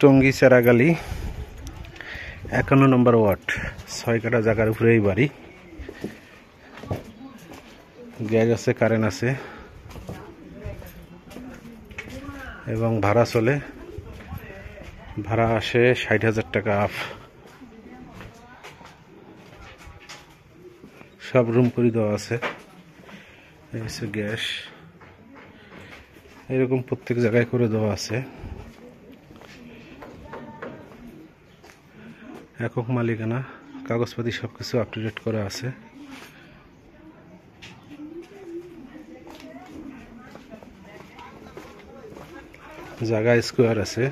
টঙ্গী চেরাগালি 51 নম্বর ওয়ার্ড 6 কাঠা জায়গার উপরে এই বাড়ি। গ্যাস আছে, কারেন্ট আছে এবং ভাড়া চলে। ভাড়া আসে 60,000 টাকা আপ। সব রুম করে দেওয়া আছে। এই হচ্ছে গ্যাস, এরকম প্রত্যেক জায়গায় করে দেওয়া আছে। একক মালিকানা, কাগজপাতি সবকিছু আপ টু ডেট করা আছে। জায়গা স্কোয়ার আছে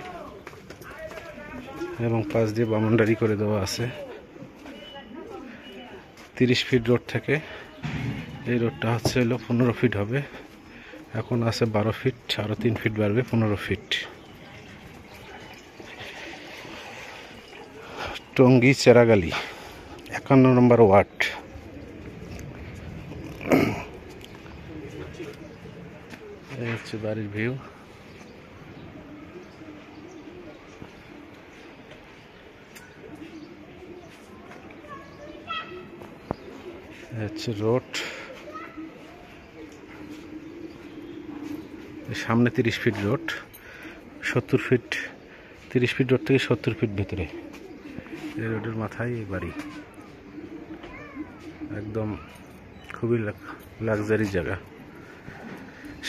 এবং পাশ দিয়ে বাউন্ডারি করে দেওয়া আছে। 30 ফিট রোড থেকে এই রোডটা হচ্ছে 15 ফিট হবে, এখন আছে 12 ফিট, আরো 3 ফিট বাড়বে, 15 ফিট। টঙ্গী চেরাগালি 51 নম্বর ওয়ার্ড। এই হচ্ছে বাড়ির ভিউ। হচ্ছে রোড, সামনে 30 feet road, 70 feet, 30 feet road থেকে 70 ফিট ভিতরে। এই রোডের মাথায় এই বাড়ি, একদম খুবই লাক্সারি জায়গা।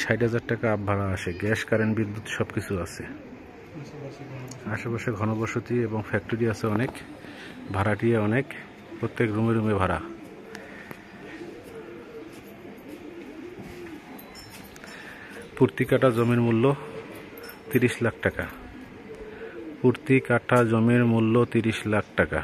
60,000 টাকা আপ ভাড়া আসে। গ্যাস, কারেন্ট, বিদ্যুৎ সবকিছু আছে। আশেপাশে ঘনবসতি এবং ফ্যাক্টরি আছে অনেক, ভাড়াটিয়া অনেক, প্রত্যেক রুমে রুমে ভাড়া। প্রতি কাঠা জমির মূল্য 30 লাখ টাকা। প্রতি কাঠা জমির মূল্য 30 লাখ টাকা।